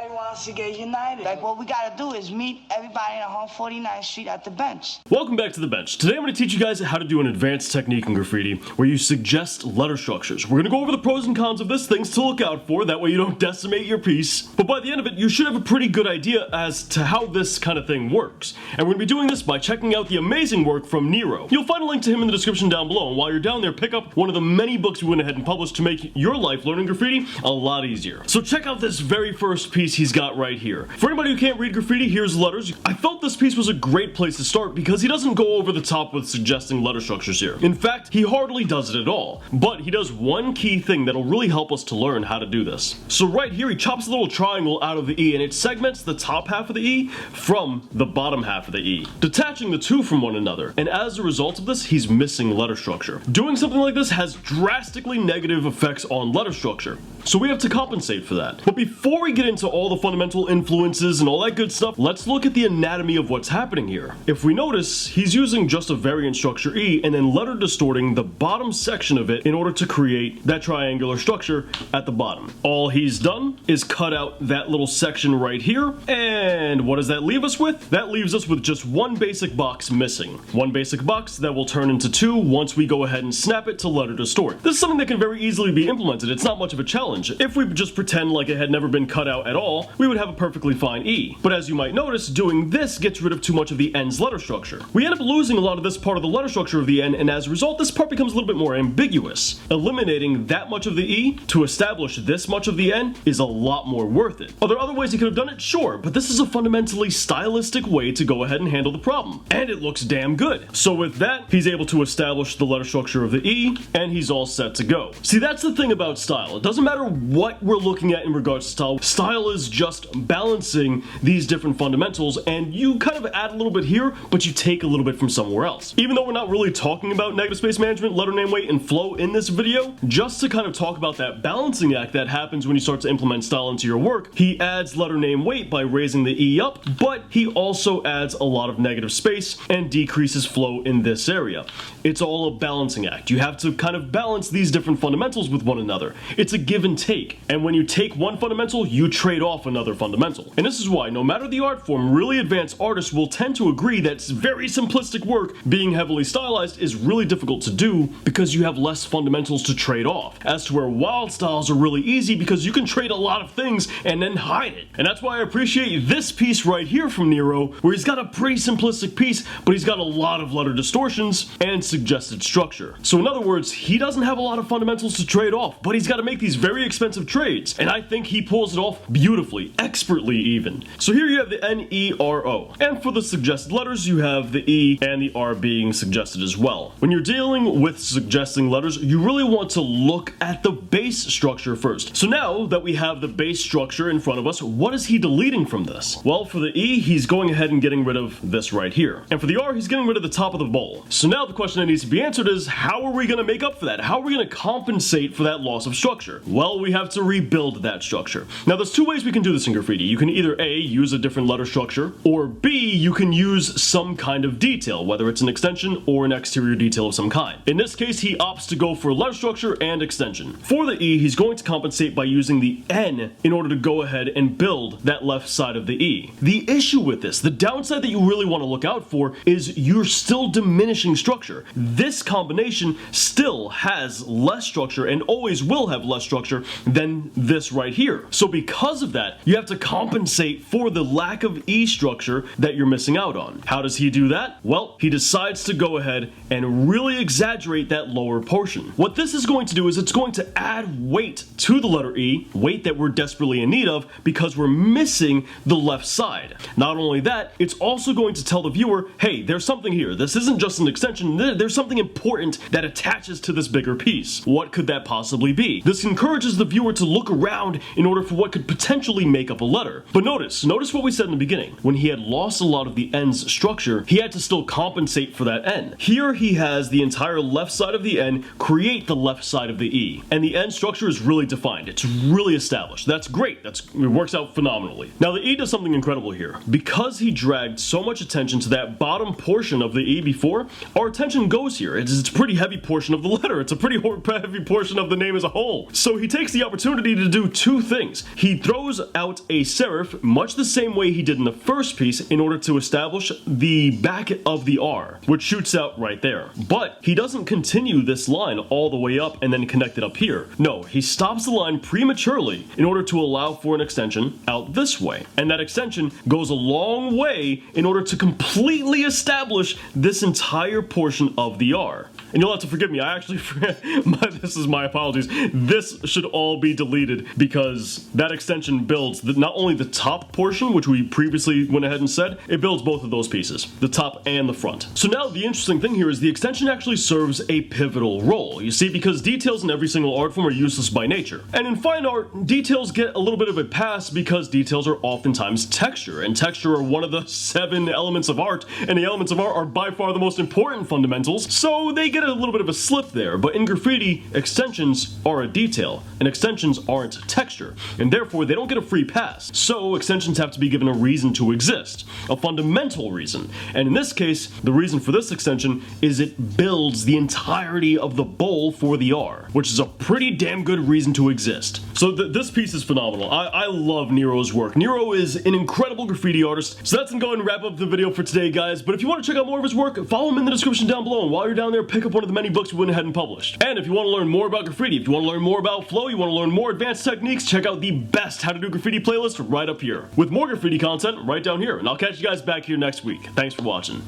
Everybody wants to get united. Like, what we gotta do is meet everybody on 149th Street at the bench. Welcome back to the bench. Today I'm going to teach you guys how to do an advanced technique in graffiti where you suggest letter structures. We're going to go over the pros and cons of this, things to look out for, that way you don't decimate your piece. But by the end of it, you should have a pretty good idea as to how this kind of thing works. And we're going to be doing this by checking out the amazing work from Nero. You'll find a link to him in the description down below, and while you're down there, pick up one of the many books we went ahead and published to make your life learning graffiti a lot easier. So check out this very first piece he's got right here. For anybody who can't read graffiti, here's letters. I felt this piece was a great place to start because he doesn't go over the top with suggesting letter structures here. In fact, he hardly does it at all. But he does one key thing that'll really help us to learn how to do this. So right here, he chops a little triangle out of the E and it segments the top half of the E from the bottom half of the E, detaching the two from one another. And as a result of this, he's missing letter structure. Doing something like this has drastically negative effects on letter structure. So we have to compensate for that. But before we get into all the fundamental influences and all that good stuff, let's look at the anatomy of what's happening here. If we notice, he's using just a variant structure E and then letter distorting the bottom section of it in order to create that triangular structure at the bottom. All he's done is cut out that little section right here, and what does that leave us with? That leaves us with just one basic box missing. One basic box that will turn into two once we go ahead and snap it to letter distort. This is something that can very easily be implemented. It's not much of a challenge. If we just pretend like it had never been cut out at all, we would have a perfectly fine E. But as you might notice, doing this gets rid of too much of the N's letter structure. We end up losing a lot of this part of the letter structure of the N, and as a result, this part becomes a little bit more ambiguous. Eliminating that much of the E to establish this much of the N is a lot more worth it. Are there other ways he could have done it? Sure, but this is a fundamentally stylistic way to go ahead and handle the problem. And it looks damn good. So with that, he's able to establish the letter structure of the E, and he's all set to go. See, that's the thing about style. It doesn't matter what we're looking at in regards to style. Style is just balancing these different fundamentals, and you kind of add a little bit here, but you take a little bit from somewhere else. Even though we're not really talking about negative space management, letter name weight, and flow in this video, just to kind of talk about that balancing act that happens when you start to implement style into your work, he adds letter name weight by raising the E up, but he also adds a lot of negative space and decreases flow in this area. It's all a balancing act. You have to kind of balance these different fundamentals with one another. It's a give and take. And when you take one fundamental, you trade off another fundamental. And this is why, no matter the art form, really advanced artists will tend to agree that very simplistic work, being heavily stylized, is really difficult to do because you have less fundamentals to trade off. As to where wild styles are really easy because you can trade a lot of things and then hide it. And that's why I appreciate this piece right here from Nero, where he's got a pretty simplistic piece, but he's got a lot of letter distortions and suggested structure. So in other words, he doesn't have a lot of fundamentals to trade off, but he's got to make these very expensive trades, and I think he pulls it off beautifully, expertly even. So here you have the N, E, R, O, and for the suggested letters you have the E and the R being suggested as well. When you're dealing with suggesting letters, you really want to look at the base structure first. So now that we have the base structure in front of us, what is he deleting from this? Well, for the E, he's going ahead and getting rid of this right here, and for the R, he's getting rid of the top of the bowl. So now the question that needs to be answered is, how are we going to make up for that? How are we going to compensate for that loss of structure? Well, we have to rebuild that structure. Now there's two ways we can do this in graffiti. You can either A, use a different letter structure, or B, you can use some kind of detail, whether it's an extension or an exterior detail of some kind. In this case, he opts to go for letter structure and extension. For the E, he's going to compensate by using the N in order to go ahead and build that left side of the E. The issue with this, the downside that you really want to look out for, is you're still diminishing structure. This combination still has less structure and always will have less structure than this right here. So because of that, you have to compensate for the lack of E structure that you're missing out on. How does he do that? Well, he decides to go ahead and really exaggerate that lower portion. What this is going to do is it's going to add weight to the letter E, weight that we're desperately in need of because we're missing the left side. Not only that, it's also going to tell the viewer, hey, there's something here. This isn't just an extension. There's something important that attaches to this bigger piece. What could that possibly be? This encourages the viewer to look around in order for what could potentially make up a letter. But notice what we said in the beginning. When he had lost a lot of the N's structure, he had to still compensate for that N. Here he has the entire left side of the N create the left side of the E. And the N structure is really defined. It's really established. That's great. It works out phenomenally. Now the E does something incredible here. Because he dragged so much attention to that bottom portion of the E before, our attention goes here. It's a pretty heavy portion of the letter. It's a pretty heavy portion of the name as a whole. So he takes the opportunity to do two things. He throws throws out a serif much the same way he did in the first piece in order to establish the back of the R, which shoots out right there. But he doesn't continue this line all the way up and then connect it up here. No, he stops the line prematurely in order to allow for an extension out this way. And that extension goes a long way in order to completely establish this entire portion of the R. And you'll have to forgive me, I actually this is my apologies. This should all be deleted because that extension builds not only the top portion, which we previously went ahead and said, it builds both of those pieces, the top and the front. So now the interesting thing here is the extension actually serves a pivotal role. You see, because details in every single art form are useless by nature. And in fine art, details get a little bit of a pass because details are oftentimes texture, and texture are one of the 7 elements of art, and the elements of art are by far the most important fundamentals, so they get a little bit of a slip there. But in graffiti, extensions are a detail, and extensions aren't texture, and therefore they don't get a free pass. So extensions have to be given a reason to exist, a fundamental reason. And in this case, the reason for this extension is it builds the entirety of the bowl for the R, which is a pretty damn good reason to exist. So this piece is phenomenal. I love Nero's work. Nero is an incredible graffiti artist. So that's gonna go and wrap up the video for today, guys. But if you want to check out more of his work, follow him in the description down below. And while you're down there, pick up one of the many books we went ahead and published. And if you want to learn more about graffiti, if you want to learn more about flow, you want to learn more advanced techniques, check out the best How to Do Graffiti playlist right up here, with more graffiti content right down here. And I'll catch you guys back here next week. Thanks for watching.